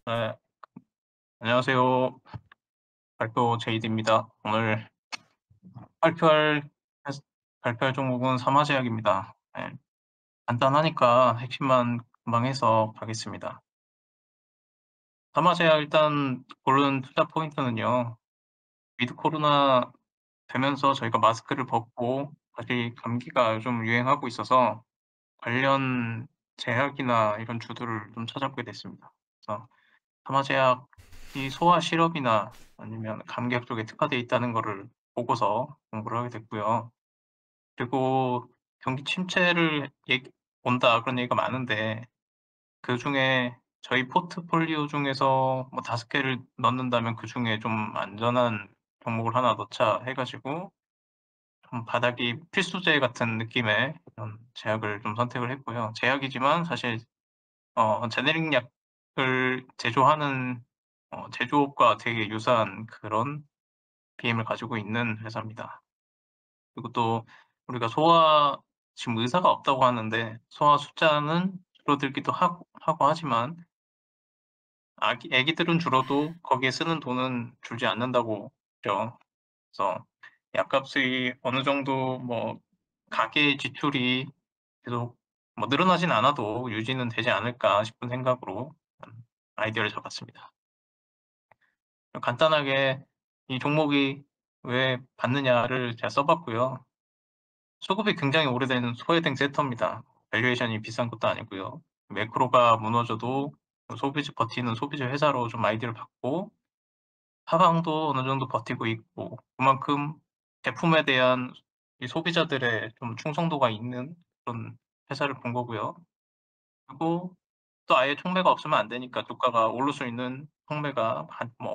네. 안녕하세요. 발표 제이드입니다. 오늘 발표할 해스 발표할 종목은 삼화제약입니다. 네. 간단하니까 핵심만 금방 해서 가겠습니다. 삼화제약 일단 고른 투자 포인트는요. 위드 코로나 되면서 저희가 마스크를 벗고 다시 감기가 요즘 유행하고 있어서 관련 제약이나 이런 주들을 좀 찾아보게 됐습니다. 그래서 삼화제약이 소아 시럽이나 아니면 감기약 쪽에 특화되어 있다는 거를 보고서 공부를 하게 됐고요. 그리고 경기 침체를 온다 그런 얘기가 많은데 그중에 저희 포트폴리오 중에서 뭐 5 개를 넣는다면 그중에 좀 안전한 종목을 하나 넣자 해 가지고 좀 바닥이 필수제 같은 느낌의 그런 제약을 좀 선택을 했고요. 제약이지만 사실 제네릭 약을 제조하는 제조업과 되게 유사한 그런 BM을 가지고 있는 회사입니다. 그리고 또 우리가 소아 지금 의사가 없다고 하는데 소아 숫자는 줄어들기도 하고 하지만 애기들은 줄어도 거기에 쓰는 돈은 줄지 않는다고 하죠. 그래서 약값이 어느 정도 뭐 가계의 지출이 계속 뭐 늘어나진 않아도 유지는 되지 않을까 싶은 생각으로 아이디어를 잡았습니다. 간단하게 이 종목이 왜 받느냐를 제가 써 봤고요. 수급이 굉장히 오래된 소외된 섹터입니다. 밸류에이션이 비싼 것도 아니고요. 매크로가 무너져도 버티는 소비재 회사로 좀 아이디어를 받고 하방도 어느 정도 버티고 있고 그만큼 제품에 대한 이 소비자들의 좀 충성도가 있는 그런 회사를 본 거고요. 그리고 또 아예 촉매가 없으면 안 되니까 주가가 오를 수 있는 촉매가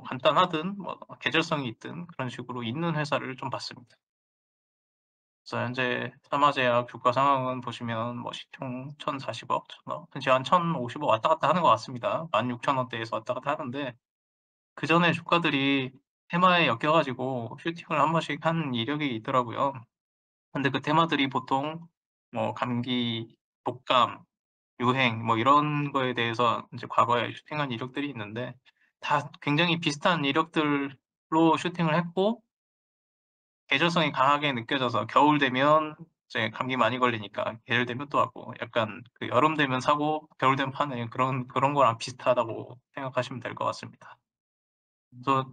간단하든 뭐 계절성이 있든 그런 식으로 있는 회사를 좀 봤습니다. 그래서 현재 삼화제약 주가 상황은 보시면 뭐 시총 1,040억, 1,000억, 현재 한 1,050억 왔다 갔다 하는 것 같습니다. 16,000원대에서 왔다 갔다 하는데 그전에 주가들이 테마에 엮여 가지고 슈팅을 한 번씩 한 이력이 있더라고요. 근데 그 테마들이 보통 뭐 감기, 독감, 유행 뭐 이런 거에 대해서 인제 과거에 슈팅한 이력들이 있는데 다 굉장히 비슷한 이력들로 슈팅을 했고 계절성이 강하게 느껴져서 겨울 되면 이제 감기 많이 걸리니까 계절 되면 또 하고 약간 그 여름 되면 사고 겨울 되면 파는 그런 거랑 비슷하다고 생각하시면 될 것 같습니다. 그래서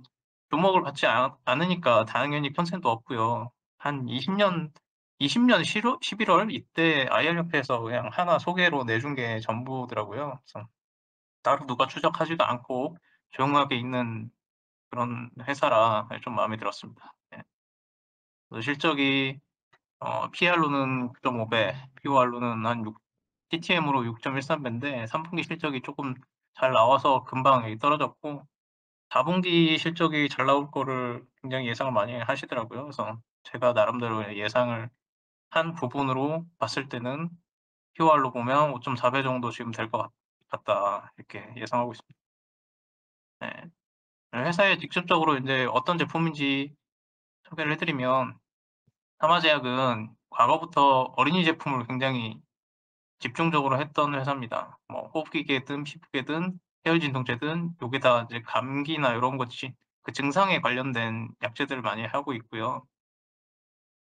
주목을 받지 않으니까 당연히 컨센도 없고요. 한 20년 11월 이때 IR협회에서 그냥 하나 소개로 내준 게 전부더라고요. 그래서 따로 누가 추적하지도 않고 조용하게 있는 그런 회사라 좀 마음에 들었습니다. 네. 그래서 실적이 PR로는 9.5 배, POR로는 한 6 TTM으로 6.13 배인데 3 분기 실적이 쪼끔 잘 나와서 금방 여기 떨어졌고 4 분기 실적이 잘 나올 거를 굉장히 예상을 많이 하시더라고요. 그래서 제가 나름대로 예상을 한 부분으로 봤을 때는 POR로 보면 5.4 배 정도 지금 될 것 같다. 이렇게 예상하고 있습니다. 네. 회사에 직접적으로 인제 어떤 제품인지 소개를 해 드리면 삼화제약은 과거부터 어린이 제품을 굉장히 집중적으로 했던 회사입니다. 뭐 호흡기계든 피부계든 해열 진통제든 요게 다 이제 감기나 요런 거 그 증상에 관련된 약제들을 많이 하고 있고요.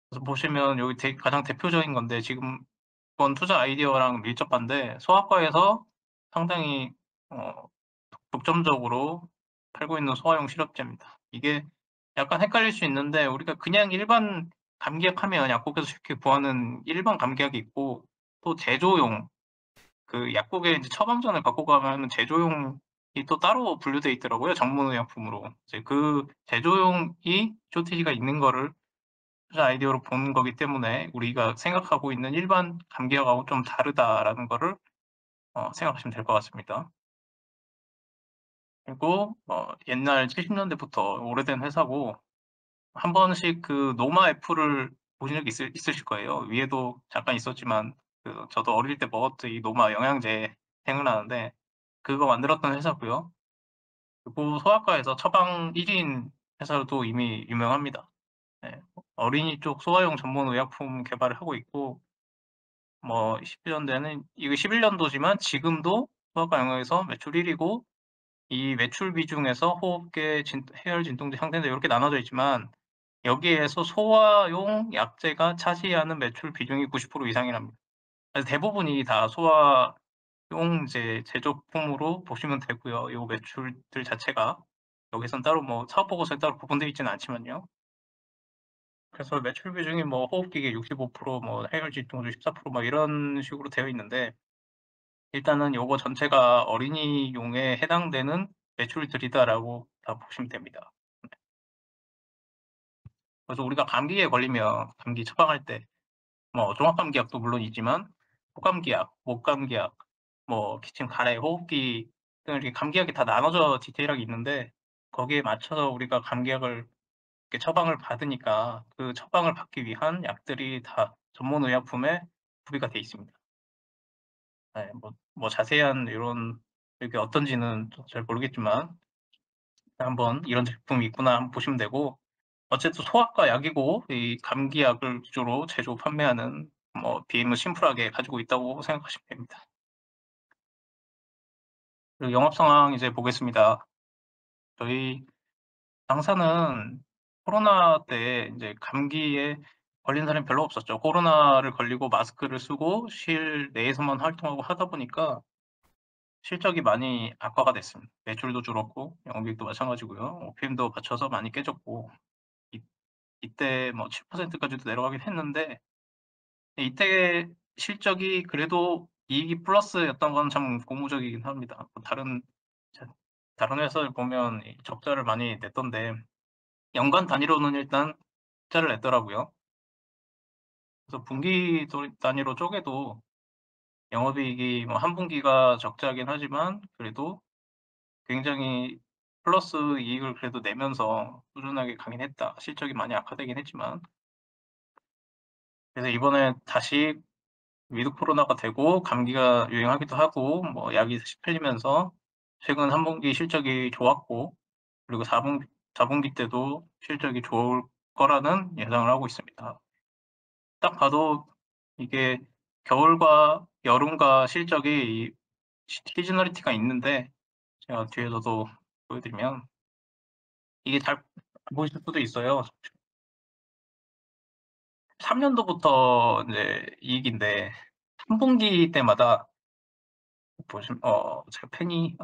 그래서 보시면 여기 가장 대표적인 건데 지금 이번 투자 아이디어랑 밀접한데 소아과에서 상당히 어 독점적으로 팔고 있는 소아용 시럽제입니다. 이게 약간 헷갈릴 수 있는데 우리가 그냥 일반 감기약 하면 약국에서 쉽게 구하는 일반 감기약이 있고 또 제조용 그 약국에 이제 처방전을 갖고 가면은 제조용이 또 따로 분류돼 있더라고요, 전문의약품으로. 이제 그 제조용이 쇼티지가 있는 거를 투자 아이디어로 본 거기 때문에 우리가 생각하고 있는 일반 감기약하고 좀 다르다라는 거를 생각하시면 될 것 같습니다. 그리고 옛날 70 년대부터 오래된 회사고 한 번씩 그 노마 애플을 보신 적 있으실 거예요. 위에도 잠깐 있었지만 그 저도 어릴 때 먹었던 이 노마 영양제 생각나는데 그거 만들었던 회사고요. 그리고 소아과에서 처방 1 인 회사로도 이미 유명합니다. 네. 어린이 쪽 소아용 전문 의약품 개발을 하고 있고 뭐 10 년대는 이거 11 년도지만 지금도 소아과 영역에서 매출 1 위고 이 매출 비중에서 호흡기, 해열 진통제, 항생제 이렇게 나눠져 있지만 여기에서 소화용 약제가 차지하는 매출 비중이 90% 이상이랍니다. 그래서 대부분이 다 소화용 이제 제조품으로 보시면 되고요. 요 매출들 자체가 여기선 따로 뭐 사업 보고서에 따로 구분되어 있지는 않지만요. 그래서 매출 비중이 뭐 호흡기계 65%, 해열 진통제 14%, 이런 식으로 되어 있는데 일단은 요거 전체가 어린이용에 해당되는 매출들이다라고 다 보시면 됩니다. 그래서 우리가 감기에 걸리면 감기 처방할 때 종합감기약도 물론이지만 코감기약, 목감기약, 기침, 가래, 호흡기 등 이렇게 감기약이 다 나눠져 디테일하게 있는데 거기에 맞춰서 우리가 감기약을 이렇게 처방을 받으니까 그 처방을 받기 위한 약들이 다 전문 의약품에 구비가 돼 있습니다. 네, 자세한 이런 이게 어떤지는 잘 모르겠지만 한번 이런 제품이 있구나 한번 보시면 되고 어쨌든 소아과 약이고 이 감기약을 주로 제조 판매하는 BM은 심플하게 가지고 있다고 생각하시면 됩니다. 그리고 영업 상황 이제 보겠습니다. 저희 당사는 코로나 때 이제 감기에 걸린 사람이 별로 없었죠. 코로나를 걸리고 마스크를 쓰고 실내에서만 활동하고 하다 보니까 실적이 많이 악화가 됐습니다. 매출도 줄었고 영업이익도 마찬가지고요. OPM도 받쳐서 많이 깨졌고 이때 7% 까지도 내려가긴 했는데 이때 실적이 그래도 이익이 플러스였던 건 참 고무적이긴 합니다. 다른 회사를 보면 적자를 많이 냈던데 연간 단위로는 일단 적자를 냈더라고요. 그래서 분기 단위로 쪼개도 영업이익이 한 분기가 적자긴 하지만 그래도 굉장히 플러스 이익을 그래도 내면서 꾸준하게 가긴 했다. 실적이 많이 악화되긴 했지만. 그래서 이번에 다시 위드 코로나가 되고 감기가 유행하기도 하고 약이 다시 풀리면서 최근 3분기 실적이 좋았고 그리고 4분기 때도 실적이 좋을 거라는 예상을 하고 있습니다. 딱 봐도 이게 겨울과 여름과 실적이 시즈널리티가 있는데 제가 뒤에서도 보여드리면 이게 잘 안 보이실 수도 있어요. 3년도부터 이제 이익인데 3분기 때마다 보시면 제가 펜이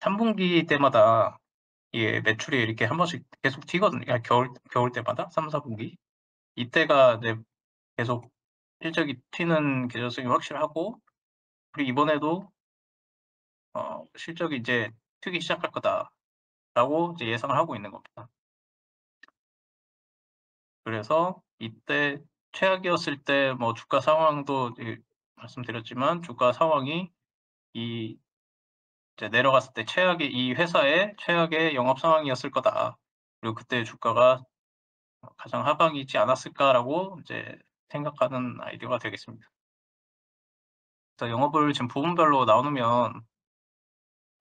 3분기 때마다 이게 매출이 이렇게 한 번씩 계속 튀거든요. 겨울 때마다 3-4분기. 이때가 이제 계속 실적이 튀는 계절성이 확실하고 그리고 이번에도 실적이 이제 튀기 시작할 거다라고 이제 예상을 하고 있는 겁니다. 그래서 이때 최악이었을 때 주가 상황도 말씀드렸지만 주가 상황이 이제 내려갔을 때 이 회사의 최악의 영업 상황이었을 거다. 그리고 그때 주가가 가장 하방이지 않았을까라고 이제 생각하는 아이디어가 되겠습니다. 그래서 영업을 지금 부분별로 나누면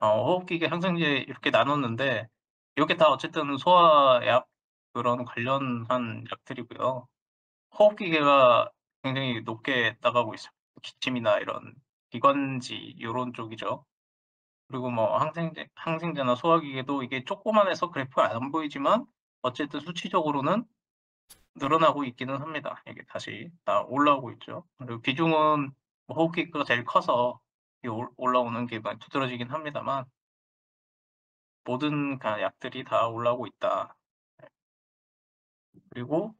호흡기계, 항생제 이렇게 나눴는데 이게 다 어쨌든 소화약 그런 관련한 약들이고요. 호흡기계가 굉장히 높게 나가고 있습니다. 기침이나 이런 기관지 요런 쪽이죠. 그리고 항생제나 소화기계도 이게 조그만해서 그래프가 안 보이지만 어쨌든 수치적으로는 늘어나고 있기는 합니다. 이게 다시 다 올라오고 있죠. 그리고 비중은 호흡기계가 제일 커서 올라오는 게 많이 두드러지긴 합니다만 모든 약들이 다 올라오고 있다. 그리고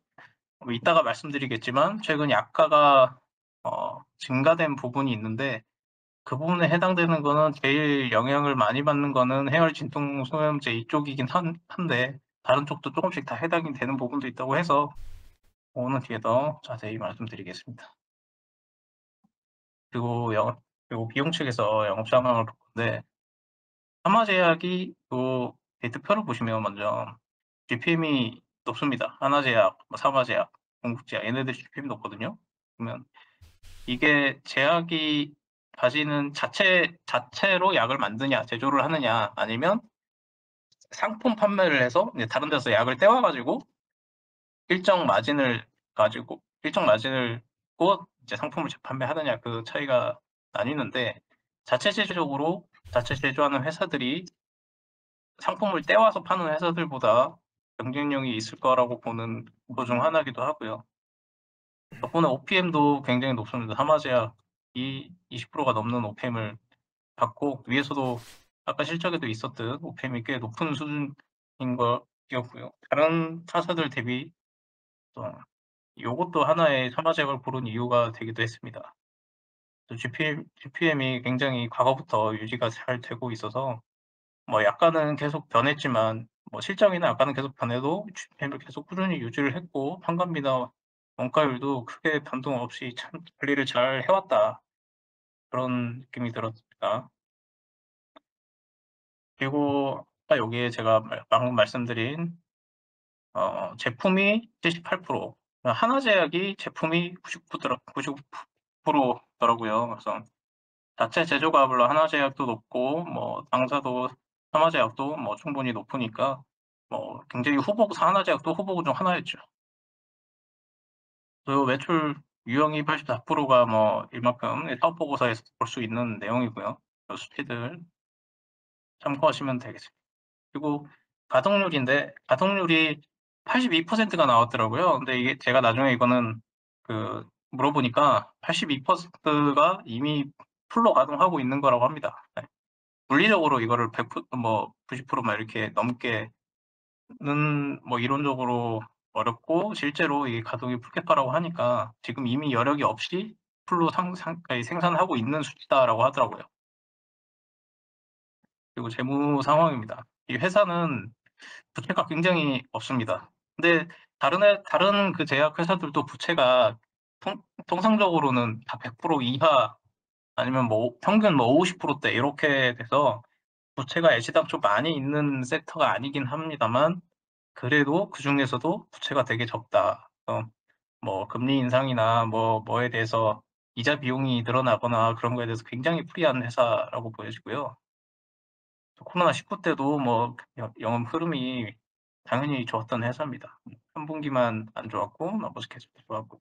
이따가 말씀드리겠지만 최근 약가가 증가된 부분이 있는데 그 부분에 해당되는 거는 제일 영향을 많이 받는 거는 해열 진통 소염제 이쪽이긴 한데 다른 쪽도 조금씩 다 해당이 되는 부분도 있다고 해서 그거는 뒤에 더 자세히 말씀드리겠습니다. 그리고 비용 측에서 영업 상황을 볼 건데 하마제약이 데이터표를 보시면 먼저 GPM이 높습니다. 하나제약, 삼화제약, 공국제약 얘네들 GPM이 높거든요. 그러면 이게 제약이 가지는 자체로 약을 만드냐, 제조를 하느냐, 아니면 상품 판매를 해서 이제 다른 데서 약을 떼와 가지고 일정 마진을 고 이제 상품을 재판매하느냐 그 차이가 나뉘는데 자체 제조적으로 자체 제조하는 회사들이 상품을 떼와서 파는 회사들보다 경쟁력이 있을 거라고 보는 것 중 하나이기도 하고요. 덕분에 OPM도 굉장히 높습니다. 삼화제약이 20%가 넘는 OPM을 받고 위에서도 아까 실적에도 있었듯 OPM이 꽤 높은 수준인 거였고요. 다른 타사들 대비 또 요것도 하나의 삼화제약을 고른 이유가 되기도 했습니다. GPM이 굉장히 과거부터 유지가 잘 되고 있어서 뭐 약간은 계속 변했지만 뭐 실적이나 약간은 계속 변해도 GPM을 계속 꾸준히 유지를 했고 판관비나 원가율도 크게 변동 없이 참 관리를 잘 해왔다. 그런 느낌이 들었습니다. 그리고 아까 여기에 제가 방금 말씀드린 제품이 78%, 하나제약이 제품이 99% 더라고요. 그래서 자체 제조가별로 하나제약도 높고 뭐 당사도 삼화제약도 뭐 충분히 높으니까 뭐 굉장히 하나제약도 후보군 중 하나였죠. 그 매출 유형이 84%가 뭐 이만큼 사업 보고서에서 볼 수 있는 내용이고요. 그 수치들 참고하시면 되겠습니다. 그리고 가동률인데 가동률이 82%가 나왔더라고요. 근데 이게 제가 나중에 이거는 물어보니까 82%가 이미 풀로 가동하고 있는 거라고 합니다. 네. 물리적으로 이거를 90%막 이렇게 넘게는 뭐 이론적으로 어렵고 실제로 이 가동이 풀케파라고 하니까 지금 이미 여력이 없이 풀로 생산하고 있는 수치다라고 하더라고요. 그리고 재무 상황입니다. 이 회사는 부채가 굉장히 없습니다. 근데 다른 그 제약 회사들도 부채가 통상적으로는 다 100% 이하 아니면 뭐 평균 뭐 50%대 이렇게 돼서 부채가 애시당초 많이 있는 섹터가 아니긴 합니다만 그래도 그중에서도 부채가 되게 적다. 뭐 금리 인상이나 뭐에 대해서 이자 비용이 늘어나거나 그런 거에 대해서 굉장히 프리한 회사라고 보여지고요. 코로나19 때도 뭐 영업 흐름이 당연히 좋았던 회사입니다. 3 분기만 안 좋았고 나머지 계속 좋았고.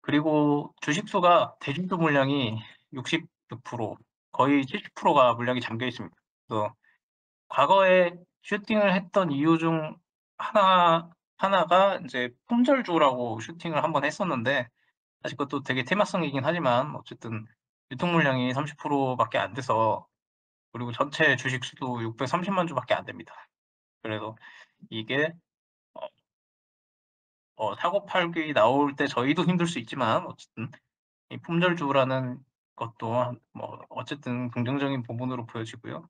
그리고 주식 수가 대주주 물량이 66%, 거의 70%가 물량이 잠겨 있습니다. 그래서 과거에 슈팅을 했던 이유 중 하나가 인제 품절주라고 슈팅을 한번 했었는데 사실 그것도 되게 테마성이긴 하지만 어쨌든 유통 물량이 30% 밖에 안 돼서 그리고 전체 주식 수도 630만 주밖에 안 됩니다. 그래서 이게 사고 팔기 나올 때 저희도 힘들 수 있지만 어쨌든 이 품절주라는 것도 뭐 어쨌든 긍정적인 부분으로 보여지고요.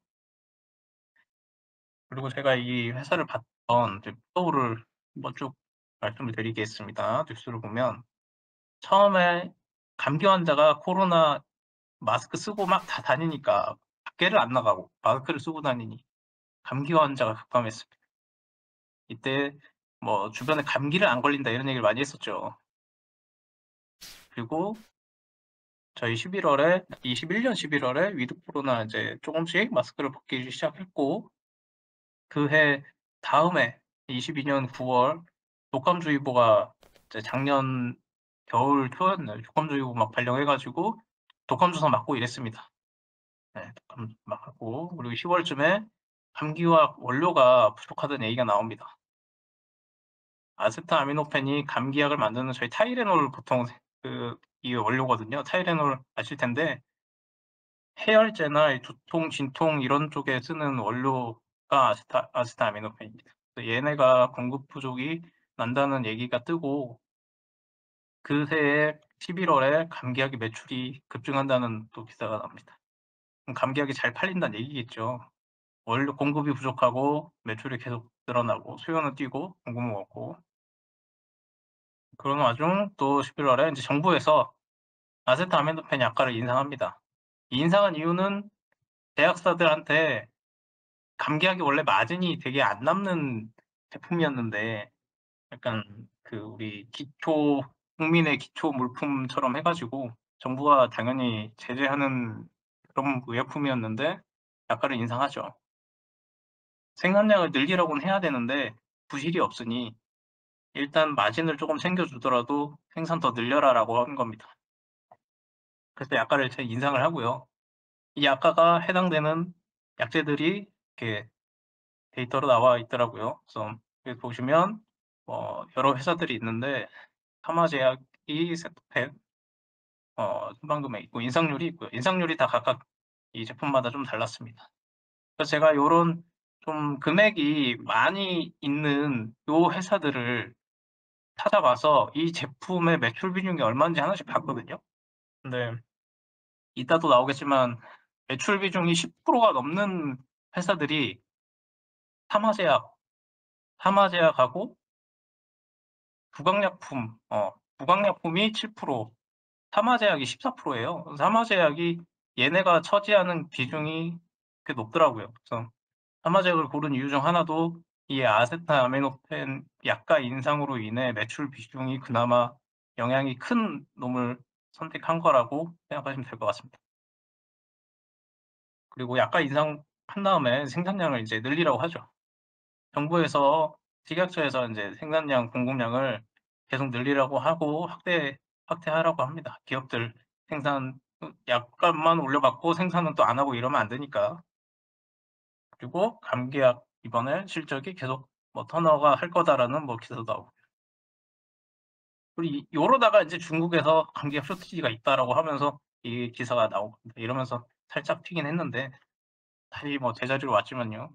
그리고 제가 이 회사를 봤던 이제 플로우를 한번 쭉 말씀을 드리겠습니다. 뉴스를 보면 처음에 감기 환자가 코로나 마스크 쓰고 막 다 다니니까 밖에를 안 나가고 마스크를 쓰고 다니니 감기 환자가 급감했습니다. 이때 뭐 주변에 "감기를 안 걸린다." 이런 얘기를 많이 했었죠. 그리고 저희 21년 11월에 위드 코로나 이제 조금씩 마스크를 벗기기 시작했고 그해 다음해 22년 9월 독감주의보가 이제 작년 겨울 초였나요? 독감주의보 막 발령해 가지고 독감 주사 맞고 이랬습니다. 네. 독감 맞고 그리고 10월쯤에 감기와 원료가 부족하다는 얘기가 나옵니다. 아세트아미노펜이 감기약을 만드는 저희 타이레놀 보통 이 원료거든요. 타이레놀 아실 텐데 해열제나 이 두통, 진통 이런 쪽에 쓰는 원료가 아세트아미노펜입니다. 얘네가 공급 부족이 난다는 얘기가 뜨고 그해에 11월에 감기약의 매출이 급증한다는 또 기사가 납니다. 그럼 감기약이 잘 팔린다는 얘기겠죠. 원료 공급이 부족하고 매출이 계속 늘어나고 수요는 뛰고 공급은 없고 그런 와중 또 11월에 인제 정부에서 아세트아미노펜 약가를 인상합니다. 인상한 이유는 제약사들한테 감기약이 원래 마진이 되게 안 남는 제품이었는데 약간 우리 국민의 기초 물품처럼 해 가지고 정부가 당연히 제재하는 그런 의약품이었는데 약가를 인상하죠. 생산량을 늘리라고는 해야 되는데 부실이 없으니 일단 마진을 쪼금 챙겨 주더라도 "생산 더 늘려라."라고 한 겁니다. 그래서 약가를 인상을 하고요. 이 약가가 해당되는 약재들이 이렇게 데이터로 나와 있더라고요. 그래서 여기 보시면 여러 회사들이 있는데 파마제약이 세토펜, 순방금에 있고 인상률이 있고요. 인상률이 다 각각 이 제품마다 좀 달랐습니다. 그래서 제가 요런 좀 금액이 많이 있는 요 회사들을 찾아봐서 이 제품의 매출 비중이 얼마인지 하나씩 봤거든요. 근데 이따 또 나오겠지만 매출 비중이 10%가 넘는 회사들이 파마제약, 파마제약하고 부강약품, 부강약품이 7%, 사마제약이 14%예요. 사마제약이 얘네가 차지하는 비중이 꽤 높더라고요. 그래서 사마제약을 고른 이유 중 하나도 이 아세트아미노펜 약가 인상으로 인해 매출 비중이 그나마 영향이 큰 놈을 선택한 거라고 생각하시면 될 것 같습니다. 그리고 약가 인상한 다음에 생산량을 이제 늘리라고 하죠. 정부에서 식약처에서 인제 생산량 공급량을 계속 늘리라고 하고 확대하라고 합니다. 기업들 생산 약값만 올려받고 생산은 또 안 하고 이러면 안 되니까. 그리고 감기약 이번에 실적이 계속 턴오버가 할 거다라는 기사도 나오고. 그리고 요러다가 인제 중국에서 감기약 쇼티지가 있다라고 하면서 이 기사가 나오고 이러면서 살짝 튀긴 했는데 다시 제자리로 왔지만요.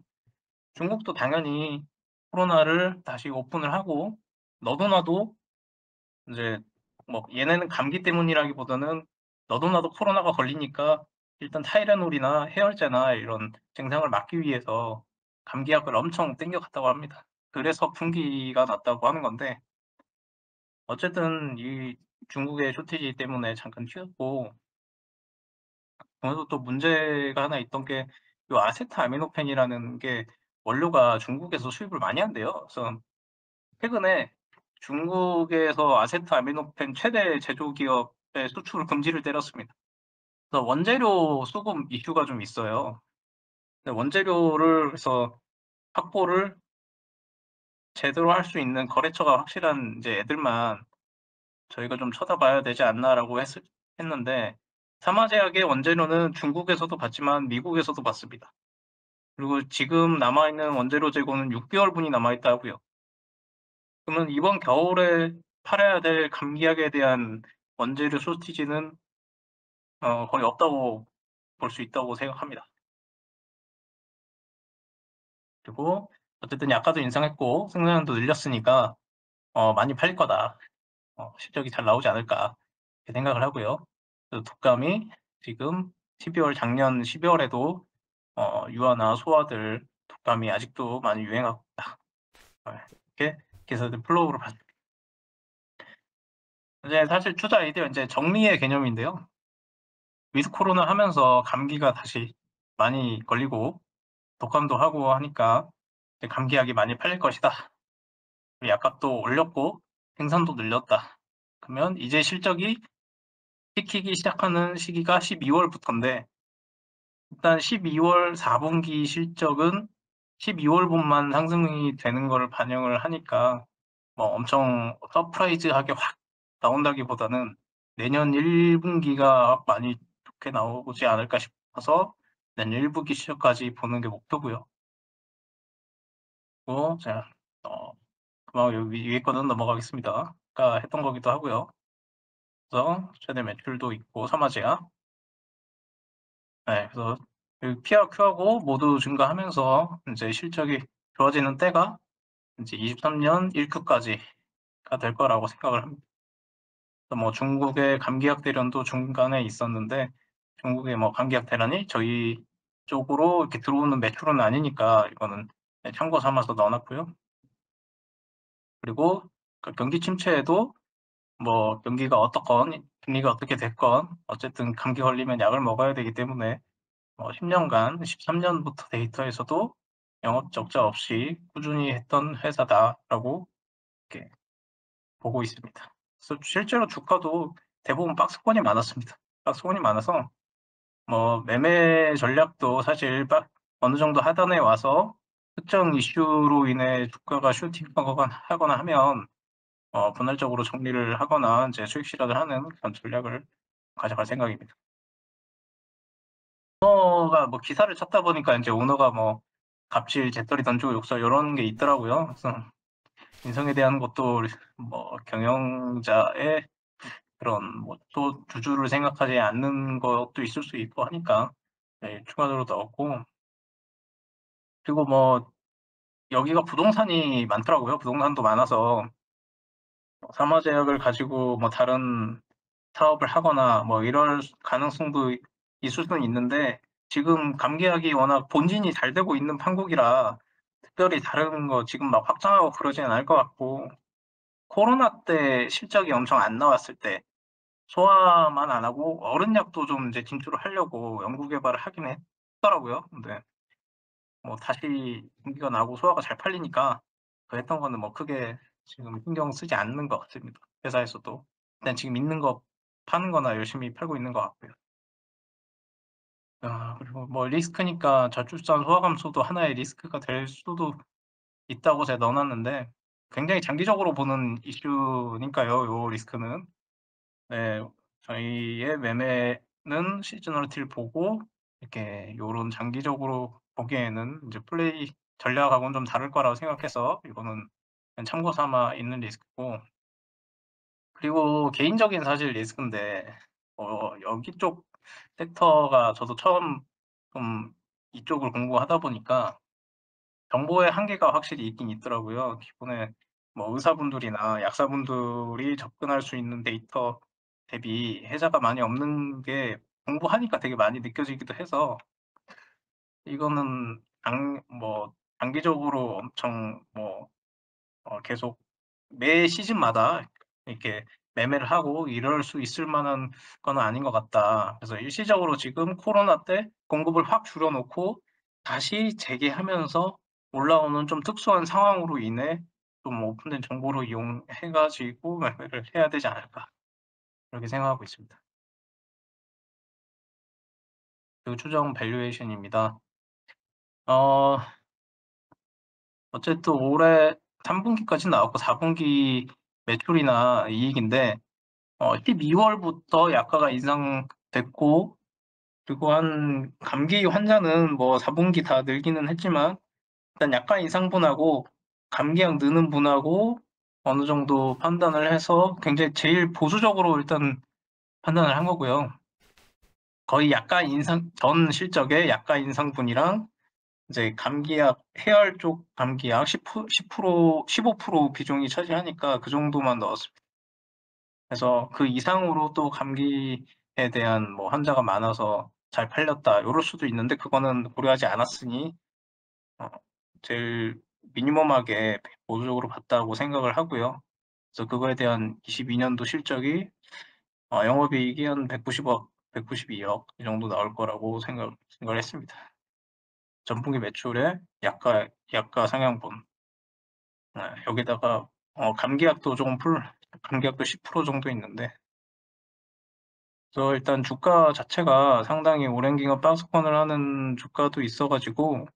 중국도 당연히 코로나를 다시 오픈을 하고 너도 나도 인제 얘네는 감기 때문이라기보다는 너도 나도 코로나가 걸리니까 일단 타이레놀이나 해열제나 이런 증상을 막기 위해서 감기약을 엄청 땡겨 갔다고 합니다. 그래서 분기가 났다고 하는 건데 어쨌든 이 중국의 쇼티지 때문에 잠깐 튀었고 거기서 또 문제가 하나 있던 게 요 아세트아미노펜이라는 게 원료가 중국에서 수입을 많이 한대요. 그래서 최근에 중국에서 아세트아미노펜 최대 제조 기업의 수출 금지를 때렸습니다. 그래서 원재료 수급 이슈가 좀 있어요. 근데 원재료를 그래서 확보를 제대로 할 수 있는 거래처가 확실한 이제 애들만 저희가 좀 쳐다봐야 되지 않나라고 했는데 사마제약의 원재료는 중국에서도 받지만 미국에서도 받습니다. 그리고 지금 남아 있는 원재료 재고는 6개월분이 남아 있다고요. 그러면 이번 겨울에 팔아야 될 감기약에 대한 원재료 쇼티지는 거의 없다고 볼 수 있다고 생각합니다. 그리고 어쨌든 약가도 인상했고 생산량도 늘렸으니까 '많이 팔릴 거다. 실적이 잘 나오지 않을까.' 이렇게 생각을 하고요. 그 독감이 지금 작년 12월에도 유아나 소아들 독감이 아직도 많이 유행하고 있다. 이렇게 기사들 플로우를 봤습니다. 이제 사실 투자 아이디어 인제 정리의 개념인데요. 위드 코로나 하면서 감기가 다시 많이 걸리고 독감도 하고 하니까 이제 "감기약이 많이 팔릴 것이다. 약값도 올렸고 생산도 늘렸다." 그러면 이제 실적이 찍히기 시작하는 시기가 12월 월부터인데 일단 12월 4분기 실적은 12월 분만 상승이 되는 거를 반영을 하니까 엄청 서프라이즈하게 확 나온다기보다는 내년 1분기가 많이 좋게 나오지 않을까 싶어서 내년 1분기 실적까지 보는 게 목표고요. 그리고 제가 그만 여기 위에 거는 넘어가겠습니다. 아까 했던 거기도 하고요. 그래서 최대 매출도 있고 사마제약. 네, 그래서 그 P와 Q하고 모두 증가하면서 인제 실적이 좋아지는 때가 인제 23년 1Q까지가 될 거라고 생각을 합니다. 중국의 감기약 대련도 중간에 있었는데 중국의 감기약 대란이 저희 쪽으로 이렇게 들어오는 매출은 아니니까 이거는 참고 삼아서 넣어 놨고요. 그리고 그 경기 침체에도 경기가 어떻건 금리가 어떻게 됐건 어쨌든 감기 걸리면 약을 먹어야 되기 때문에 10 년간 13 년부터 데이터에서도 영업 적자 없이 꾸준히 했던 회사다라고 이렇게 보고 있습니다. 그래서 실제로 주가도 대부분 박스권이 많았습니다. 박스권이 많아서 매매 전략도 사실 어느 정도 하단에 와서 특정 이슈로 인해 주가가 하거나 하면 분할적으로 정리를 하거나 이제 수익 실현을 하는 그런 전략을 가져갈 생각입니다. 오너가 뭐 기사를 찾다 보니까 이제 오너가 뭐 갑질, 재떨이 던지고 욕설 이런 게 있더라고요. 그래서 인성에 대한 것도 뭐 경영자의 그런 뭐 또 주주를 생각하지 않는 것도 있을 수 있고 하니까 네, 추가적으로 넣었고 그리고 뭐 여기가 부동산이 많더라고요. 부동산도 많아서 사마제약을 가지고 뭐 다른 사업을 하거나 뭐 이럴 가능성도 있을 수는 있는데 지금 감계약이 워낙 본진이 잘 되고 있는 판국이라 특별히 다른 거 지금 막 확장하고 그러지는 않을 것 같고 코로나 때 실적이 엄청 안 나왔을 때 소화만 안 하고 어른약도 좀 이제 진출을 하려고 연구 개발을 하긴 했더라고요. 근데 뭐 다시 분기가 나고 소화가 잘 팔리니까 그 했던 거는 뭐 크게 지금 신경 쓰지 않는 것 같습니다. 회사에서도. 일단 지금 있는 거 파는 거나 열심히 팔고 있는 것 같고요. 그리고 뭐 리스크니까 저출산 소화 감소도 하나의 리스크가 될 수도 있다고 제가 넣어 놨는데 굉장히 장기적으로 보는 이슈니까요, 요 리스크는. 네. 저희의 매매는 시즈널리티를 보고 이렇게 요런 장기적으로 보기에는 인제 플레이 전략하고는 좀 다를 거라고 생각해서 이거는 그냥 참고 삼아 있는 리스크고 그리고 개인적인 사실 리스크인데 여기 쪽 섹터가 저도 처음 좀 이쪽을 공부하다 보니까 정보의 한계가 확실히 있긴 있더라고요. 기존에 뭐 의사분들이나 약사분들이 접근할 수 있는 데이터 대비 혜자가 많이 없는 게 공부하니까 되게 많이 느껴지기도 해서 이거는 장기적으로 엄청 계속 매 시즌마다 이렇게 매매를 하고 이럴 수 있을 만한 건 아닌 것 같다. 그래서 일시적으로 지금 코로나 때 공급을 확 줄여 놓고 다시 재개하면서 올라오는 좀 특수한 상황으로 인해 좀 오픈된 정보를 이용해 가지고 매매를 해야 되지 않을까 그렇게 생각하고 있습니다. 그 추정 밸류에이션입니다. 어 어쨌든 올해 3 분기까지는 나왔고 4 분기 매출이나 이익인데 12 월부터 약가가 인상됐고 그리고 한 감기 환자는 뭐 4 분기 다 늘기는 했지만 일단 약가 인상분하고 감기약 느는 분하고 어느 정도 판단을 해서 굉장히 제일 보수적으로 일단 판단을 한 거고요. 거의 약가 인상 전 실적의 약가 인상분이랑 이제 감기약 해열 쪽 감기약 10% 15% 비중이 차지하니까 그 정도만 넣었습니다. 그래서 그 이상으로 또 감기에 대한 뭐 환자가 많아서 잘 팔렸다 요럴 수도 있는데 그거는 고려하지 않았으니 어 제일 미니멈하게 보수적으로 봤다고 생각을 하고요. 그래서 그거에 대한 22 년도 실적이 영업이익이 한 190억, 192억 이 정도 나올 거라고 생각을 했습니다. 전분기 매출에 약가 상향분 여기다가 감기약도 조금 감기약도 10% 정도 있는데 그래서 일단 주가 자체가 상당히 오랜 기간 박스권을 하는 주가도 있어 가지고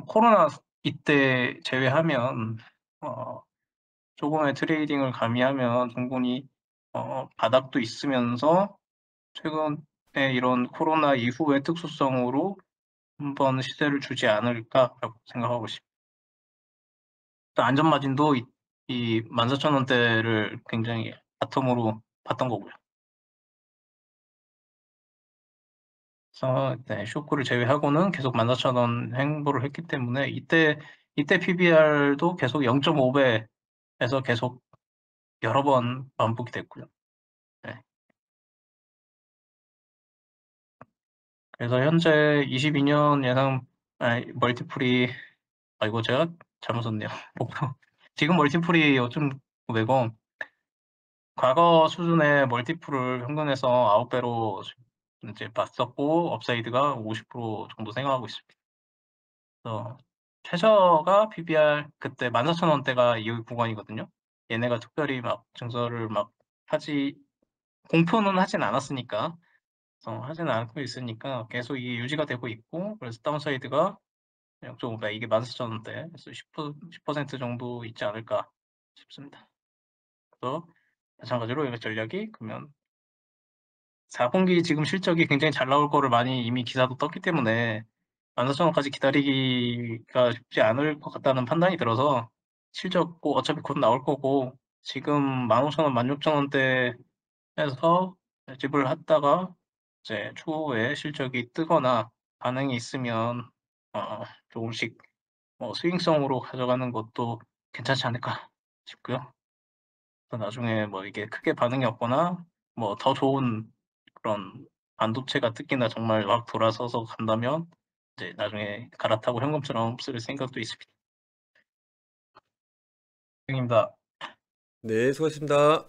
코로나 이때 제외하면 조금의 트레이딩을 가미하면 충분히 바닥도 있으면서 최근에 이런 코로나 이후의 특수성으로 한번 시세를 주지 않을까라고 생각하고 있습니다. 또 안전마진도 이 14,000원대를 굉장히 바텀으로 봤던 거고요. 그래서 네 쇼크를 제외하고는 계속 14,000원 행보를 했기 때문에 이때 PBR도 계속 0.5 배에서 계속 여러 번 반복이 됐고요. 네. 그래서 현재 22년 예상 멀티플이 이거 제가 잘못 썼네요. 지금 멀티플이 5.9배고 과거 수준의 멀티플을 현금에서 9배로 이제 봤었고 업사이드가 50% 정도 생각하고 있습니다. 그래서 최저가 PBR 그때 14,000원대가 이 구간이거든요. 얘네가 특별히 막 증설을 막 하지 공표는 하진 않았으니까 하지는 않고 있으니까 계속 이게 유지가 되고 있고 그래서 다운사이드가 0.5배 이게 14,000원대 그래서 10% 정도 있지 않을까 싶습니다. 그래서 마찬가지로 여기 전략이 그러면 4분기 지금 실적이 굉장히 잘 나올 거를 많이 이미 기사도 떴기 때문에 14,000원까지 기다리기가 쉽지 않을 것 같다는 판단이 들어서 실적 뭐 어차피 곧 나올 거고 지금 15,000원, 16,000원대에서 매집을 했다가 이제 추후에 실적이 뜨거나 반응이 있으면 조금씩 뭐 스윙성으로 가져가는 것도 괜찮지 않을까 싶고요. 또 나중에 뭐 이게 크게 반응이 없거나 뭐 더 좋은 그런 반도체가 특히나 정말 막 돌아서서 간다면 이제 나중에 갈아타고 현금처럼 쓸 생각도 있습니다. 입니다. 네, 수고하셨습니다.